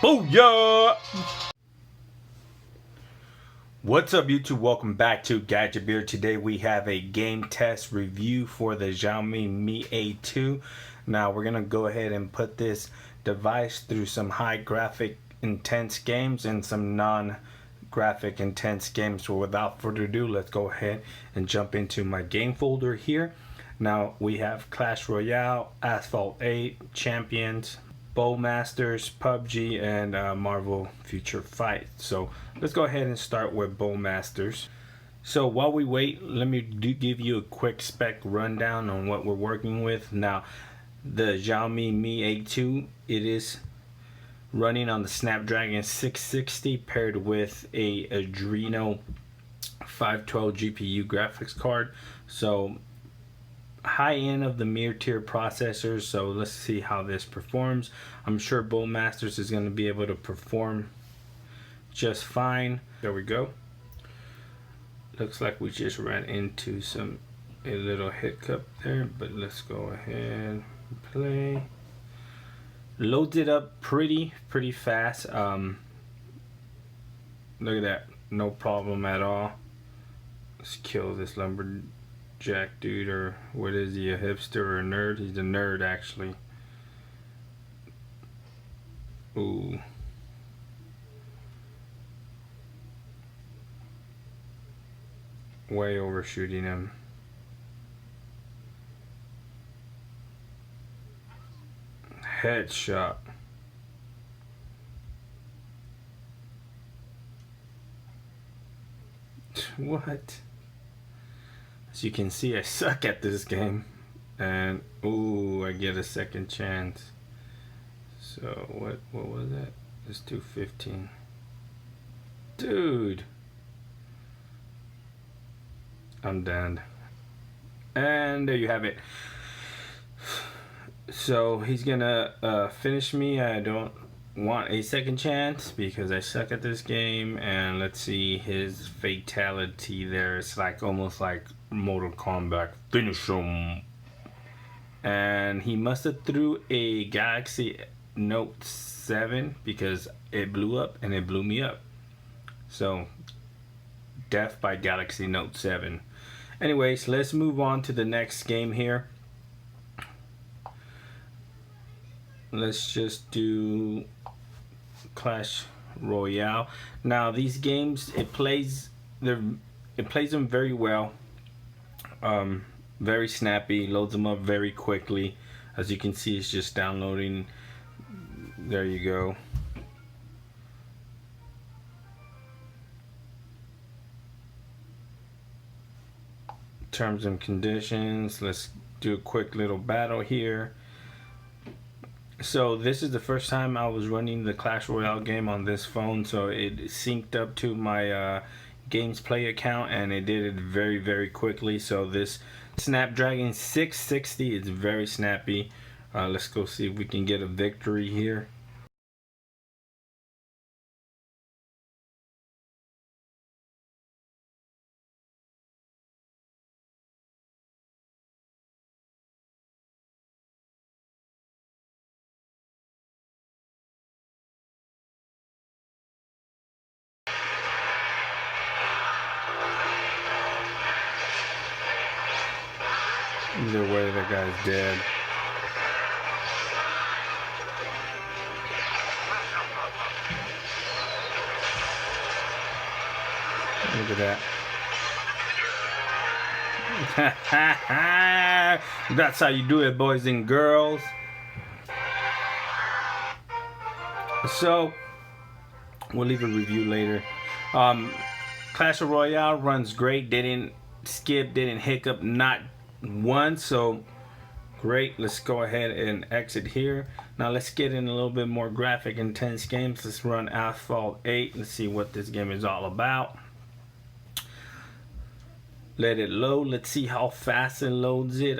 Booyah! What's up YouTube? Welcome back to Gadget Beer. Today we have a game test review for the Xiaomi Mi A2. Now we're gonna go ahead and put this device through some high graphic intense games and some non-graphic intense games. So without further ado, let's go ahead and jump into my game folder here. Now we have Clash Royale, Asphalt 8, Champions, Bowmasters, PUBG, and Marvel Future Fight. So let's go ahead and start with Bowmasters. So while we wait, let me give you a quick spec rundown on what we're working with. Now the Xiaomi Mi A2, it is running on the Snapdragon 660 paired with a Adreno 512 GPU graphics card. So high end of the mid-tier processors. So let's see how this performs. I'm sure Bowmasters is going to be able to perform just fine. There we go. Looks like we just ran into a little hiccup there, but let's go ahead and play. Loads it up pretty fast. Look at that, no problem at all. Let's kill this lumberjack dude, or what is he, a hipster or a nerd? He's a nerd actually. Ooh. Way overshooting him. Headshot. What? As you can see, I suck at this game. And ooh, I get a second chance. So what was that? It's 215. Dude, I'm done. And there you have it. So he's gonna finish me. I don't want a second chance because I suck at this game. And let's see his fatality there. It's like almost like Mortal Kombat. Finish him. And he must have threw a Galaxy Note 7 because it blew up and it blew me up. So death by Galaxy Note 7. Anyways, let's move on to the next game here. Let's just do Clash Royale. Now these games, it plays them very well. Very snappy, loads them up very quickly. As you can see, it's just downloading. There you go. Terms and conditions. Let's do a quick little battle here. So this is the first time I was running the Clash Royale game on this phone, so it synced up to my Games Play account, and it did it very quickly. So this Snapdragon 660 is very snappy. Let's go see if we can get a victory here. Either way, that guy's dead. Look at that. That's how you do it, boys and girls. So we'll leave a review later. Clash Royale runs great. Didn't skip, didn't hiccup, not once. So great. Let's go ahead and exit here. Now let's get in a little bit more graphic intense games. Let's run Asphalt 8. Let's see what this game is all about. Let it load. Let's see how fast it loads it.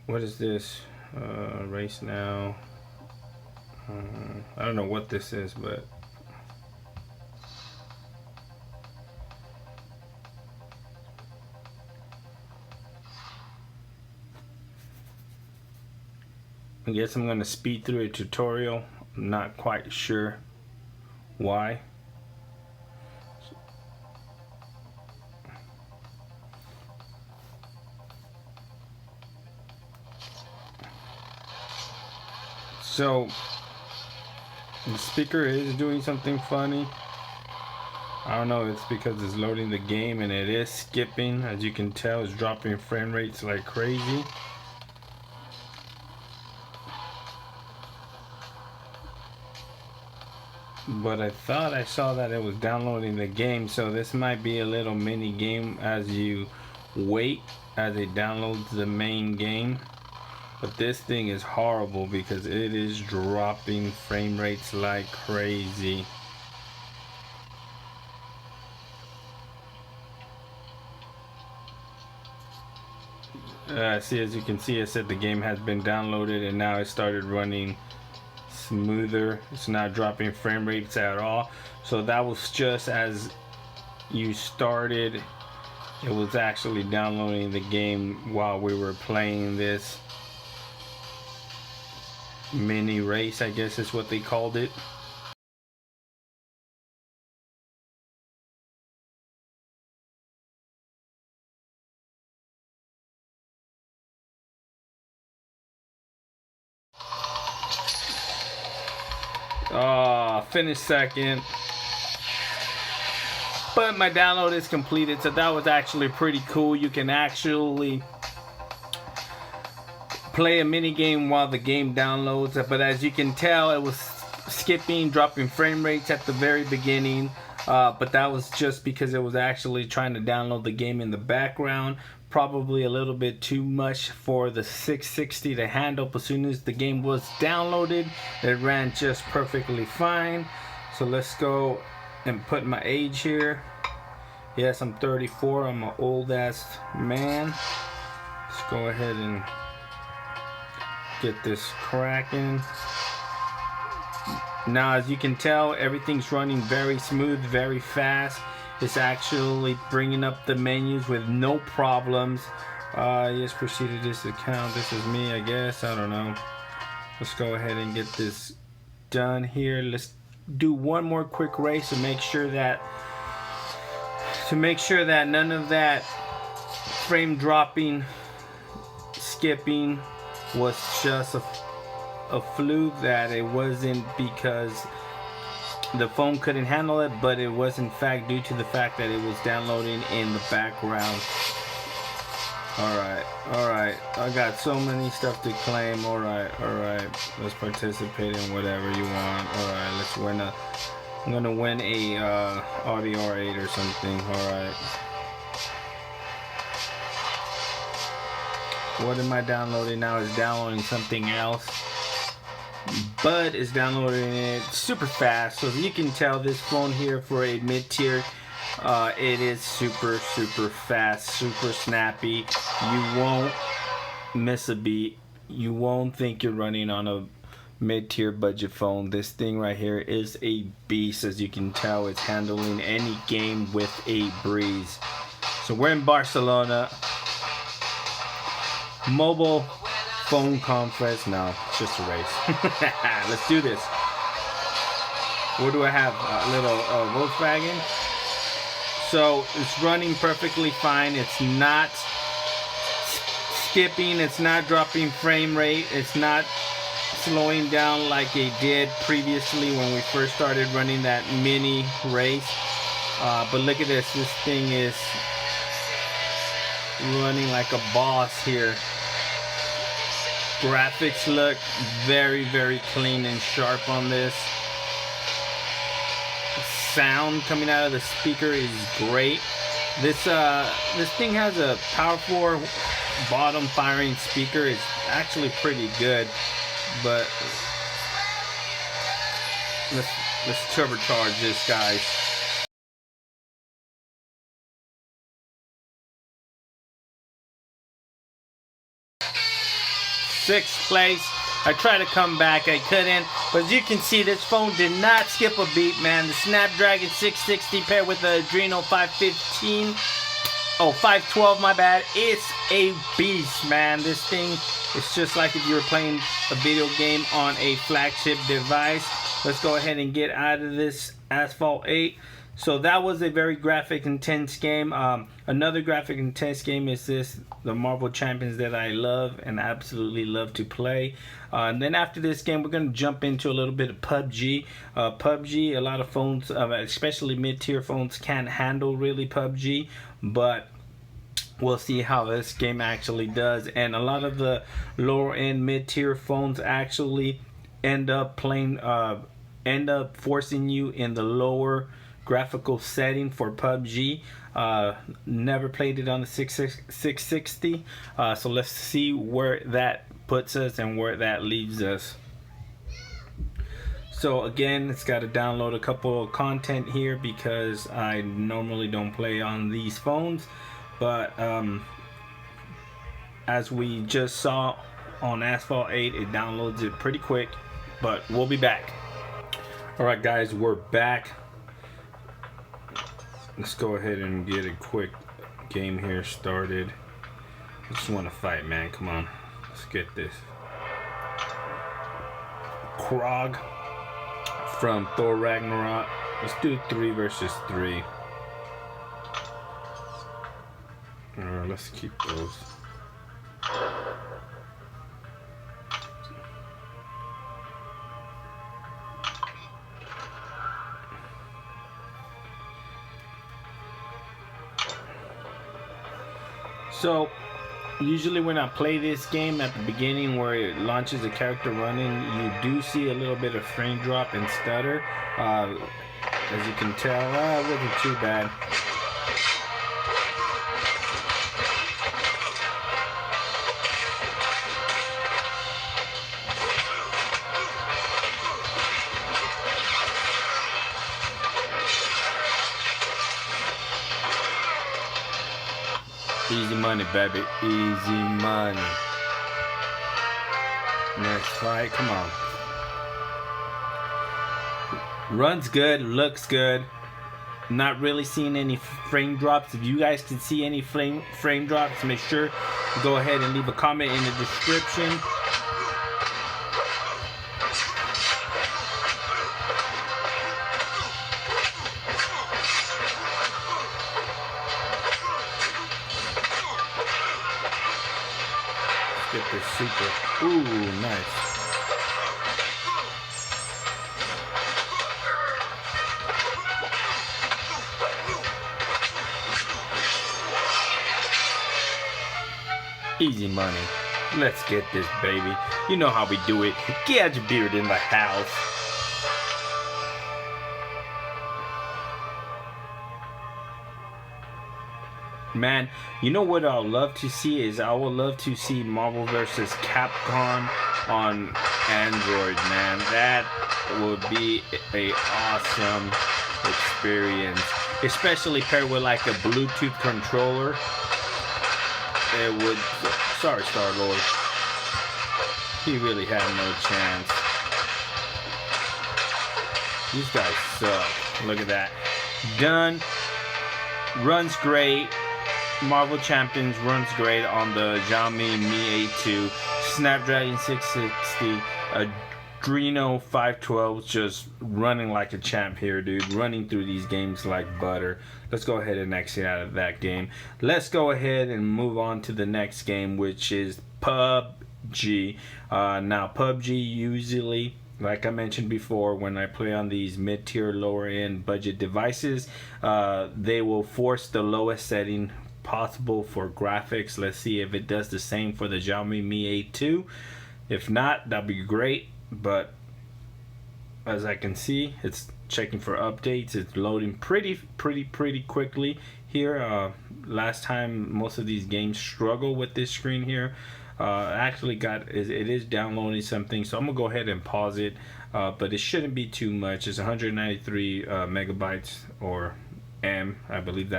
What is this? Race now. I don't know what this is, but I guess I'm going to speed through a tutorial. I'm not quite sure why. So the speaker is doing something funny. I don't know, it's because it's loading the game and it is skipping. As you can tell, it's dropping frame rates like crazy. But I thought I saw that it was downloading the game, so this might be a little mini game as you wait as it downloads the main game. But this thing is horrible because it is dropping frame rates like crazy. See, as you can see, it said the game has been downloaded and now it started running smoother. It's not dropping frame rates at all. So that was just as you started. It was actually downloading the game while we were playing this mini race, I guess is what they called it. Finished second, but my download is completed, so that was actually pretty cool. You can actually play a mini game while the game downloads, but as you can tell, it was skipping, dropping frame rates at the very beginning, but that was just because it was actually trying to download the game in the background. Probably a little bit too much for the 660 to handle. As soon as the game was downloaded, it ran just perfectly fine. So let's go and put my age here. Yes, I'm 34. I'm an old ass man. Let's go ahead and get this cracking. Now, as you can tell, everything's running very smooth, very fast. It's actually bringing up the menus with no problems. Yes, proceed to this account. This is me, I guess. I don't know. Let's go ahead and get this done here. Let's do one more quick race to make sure that none of that frame dropping, skipping was just a fluke, that it wasn't because the phone couldn't handle it, but it was in fact due to the fact that it was downloading in the background. Alright, I got so many stuff to claim. Alright, let's participate in whatever you want. Alright, let's win I'm gonna win a Audi R8 or something. Alright, what am I downloading now? Is downloading something else, but it's downloading it super fast. So as you can tell, this phone here for a mid-tier, it is super fast, super snappy. You won't miss a beat. You won't think you're running on a mid-tier budget phone. This thing right here is a beast. As you can tell, it's handling any game with a breeze. So we're in Barcelona. Mobile phone conference. No, it's just a race. Let's do this. What do I have? A little Volkswagen. So it's running perfectly fine. It's not skipping. It's not dropping frame rate. It's not slowing down like it did previously when we first started running that mini race. But look at this. This thing is running like a boss here. Graphics look very clean and sharp on this. Sound coming out of the speaker is great. This thing has a powerful bottom firing speaker. It's actually pretty good, but let's turbocharge this, guys. Sixth place. I tried to come back, I couldn't. But as you can see, this phone did not skip a beat, man. The Snapdragon 660 paired with the Adreno 512, my bad. It's a beast, man. This thing It's just like if you were playing a video game on a flagship device. Let's go ahead and get out of this Asphalt 8. So that was a very graphic intense game. Another graphic intense game is the Marvel Champions, that I love and absolutely love to play. And then after this game, we're going to jump into a little bit of PUBG. PUBG, a lot of phones, especially mid-tier phones, can't handle really PUBG, but we'll see how this game actually does. And a lot of the lower end mid-tier phones actually end up forcing you in the lower graphical setting for PUBG. Never played it on the 660, so let's see where that puts us and where that leaves us. So again, it's got to download a couple of content here because I normally don't play on these phones, but as we just saw on Asphalt 8, it downloads it pretty quick, but we'll be back. Alright guys, we're back. Let's go ahead and get a quick game here started. I just want to fight, man. Come on. Let's get this. Krog from Thor Ragnarok. Let's do 3 versus 3. Alright, let's keep those. So usually when I play this game at the beginning where it launches a character running, you do see a little bit of frame drop and stutter. As you can tell, it wasn't too bad. Easy money, baby. Easy money. Next fight. Come on. Runs good. Looks good. Not really seeing any frame drops. If you guys can see any frame drops, make sure to go ahead and leave a comment in the description. Get this super. Ooh, nice. Easy money. Let's get this, baby. You know how we do it. Gadget Beard in the house. Man, you know what I would love to see is I would love to see Marvel vs. Capcom on Android, man. That would be a awesome experience, especially paired with like a Bluetooth controller. It would. Sorry, Star-Lord. He really had no chance. These guys suck. Look at that. Done. Runs great. Marvel Champions runs great on the Xiaomi Mi A2, Snapdragon 660, Adreno 512, just running like a champ here, dude. Running through these games like butter. Let's go ahead and exit out of that game. Let's go ahead and move on to the next game, which is PUBG. Now, PUBG usually, like I mentioned before, when I play on these mid-tier, lower-end budget devices, they will force the lowest setting possible for graphics. Let's see if it does the same for the Xiaomi Mi A2. If not, that'd be great, but as I can see, it's checking for updates. It's loading pretty quickly here. Last time most of these games struggle with this screen here. Actually it is downloading something, so I'm gonna go ahead and pause it, but it shouldn't be too much. It's 193 megabytes, or I believe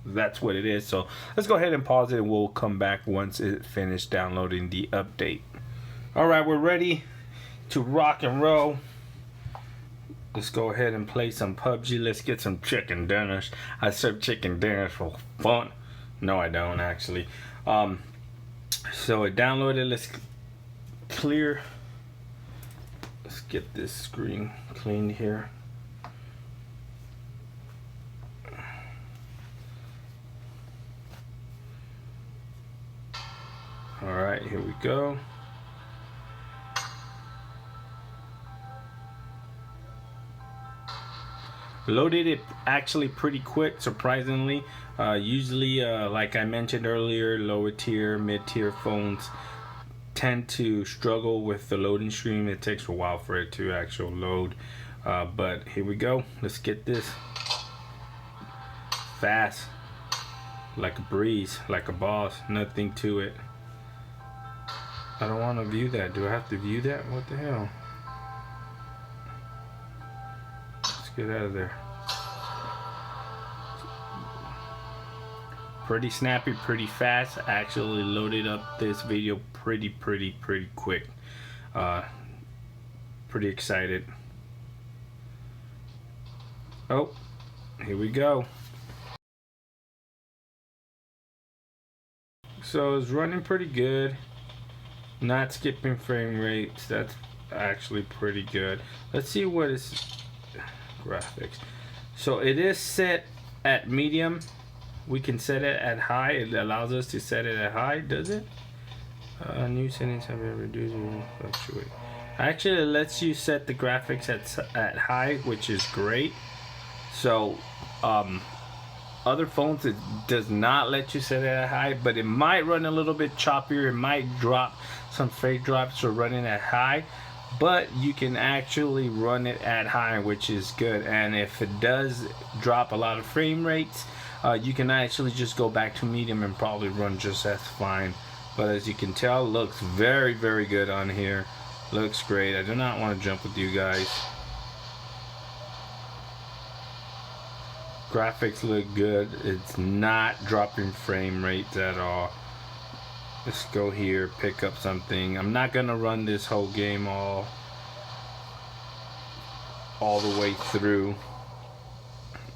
that's what it is. So let's go ahead and pause it, and we'll come back once it finished downloading the update. Alright, we're ready to rock and roll. Let's go ahead and play some PUBG. Let's get some chicken dinners. I serve chicken dinners for fun. No, I don't actually. So it downloaded. Let's clear. Let's get this screen cleaned here. Alright, here we go. Loaded it actually pretty quick, surprisingly. Usually, like I mentioned earlier, lower tier, mid-tier phones tend to struggle with the loading screen. It takes a while for it to actually load. But here we go. Let's get this. Fast. Like a breeze, like a boss. Nothing to it. I don't want to view that. Do I have to view that? What the hell? Let's get out of there. Pretty snappy, pretty fast. I actually loaded up this video pretty quick. Pretty excited. Oh, here we go. So it's running pretty good. Not skipping frame rates. That's actually pretty good. Let's see what is graphics. So it is set at medium. We can set it at high. It allows us to set it at high. Does it? New settings have been reduced and fluctuate. Actually, it lets you set the graphics at high, which is great. So other phones, it does not let you set it at high, but it might run a little bit choppier. It might drop some frame drops for running at high, but you can actually run it at high, which is good. And if it does drop a lot of frame rates, you can actually just go back to medium and probably run just as fine. But as you can tell, looks very good on here. Looks great. I do not want to jump with you guys. Graphics look good. It's not dropping frame rates at all. Let's go here, pick up something. I'm not gonna run this whole game all the way through.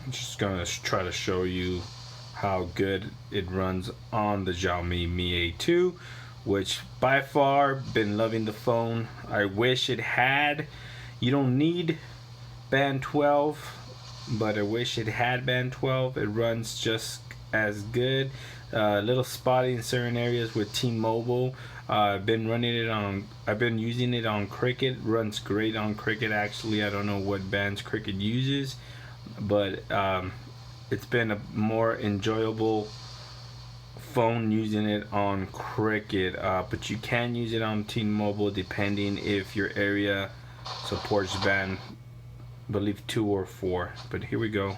I'm just gonna try to show you how good it runs on the Xiaomi Mi A2, which by far been loving the phone. I wish it had. You don't need band 12, but I wish it had band 12. It runs just as good. Little spotty in certain areas with T-Mobile. I've been using it on Cricket. Runs great on Cricket actually. I don't know what bands Cricket uses, but it's been a more enjoyable phone using it on Cricket. But you can use it on T-Mobile depending if your area supports band, I believe 2 or 4. But here we go.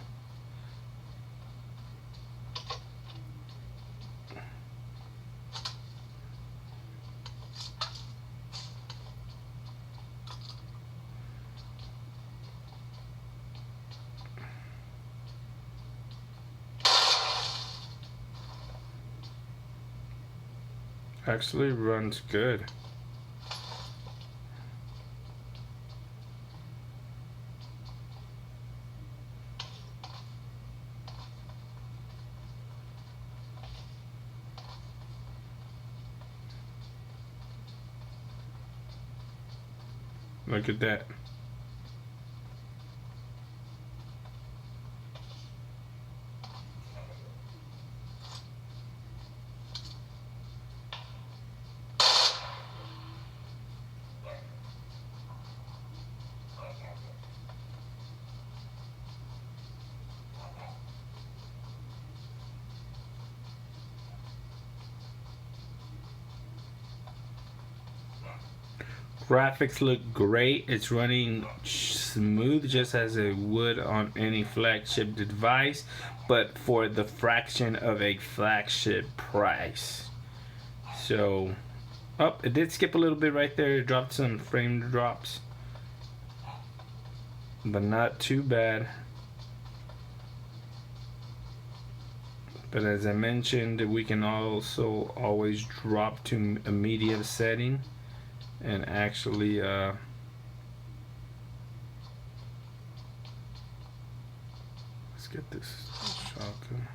Actually runs good. Look at that. Graphics look great. It's running smooth just as it would on any flagship device, but for the fraction of a flagship price. So, it did skip a little bit right there. It dropped some frame drops, but not too bad. But as I mentioned, we can also always drop to a medium setting and actually let's get this shotgun.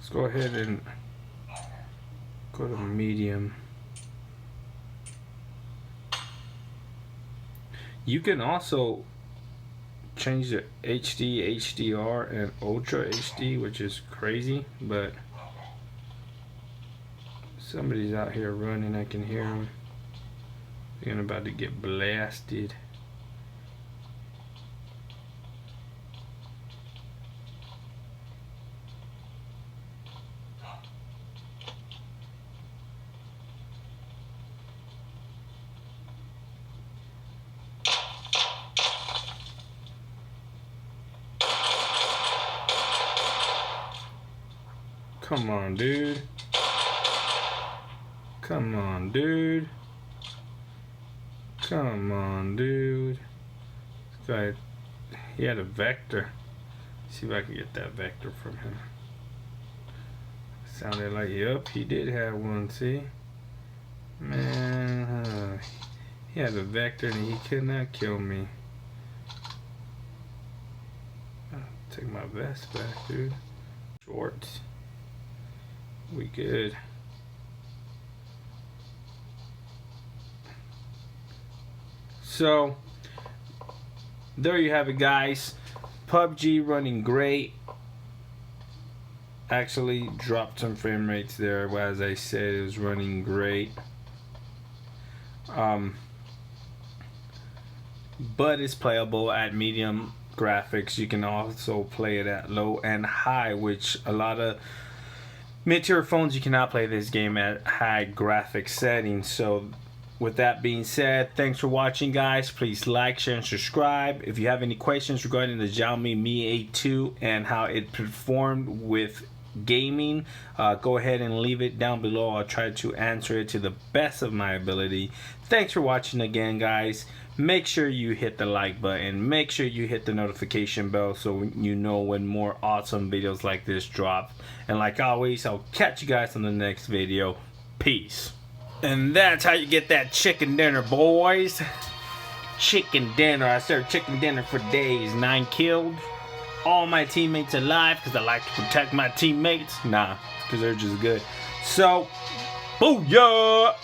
Let's go ahead and go to medium. You can also change the HD, HDR, and Ultra HD, which is crazy, but somebody's out here running. I can hear them. They're about to get blasted. Come on, dude. Come on, dude. Come on, dude. This guy, he had a vector. See if I can get that vector from him. Sounded like, yep, he did have one, see? Man, he had a vector and he could not kill me. I'll take my vest back, dude. Shorts. We good. So there you have it, guys. PUBG running great. Actually dropped some frame rates there. As I said, it was running great. But it's playable at medium graphics. You can also play it at low and high, which a lot of mid-tier phones you cannot play this game at high graphic settings. So with that being said, thanks for watching, guys. Please like, share, and subscribe. If you have any questions regarding the Xiaomi Mi A2 and how it performed with gaming, go ahead and leave it down below. I'll try to answer it to the best of my ability. Thanks for watching again, guys. Make sure you hit the like button. Make sure you hit the notification bell so you know when more awesome videos like this drop. And like always, I'll catch you guys on the next video. Peace. And that's how you get that chicken dinner, boys. Chicken dinner. I served chicken dinner for days. 9 killed. All my teammates alive because I like to protect my teammates. Nah, because they're just good. So, booyah!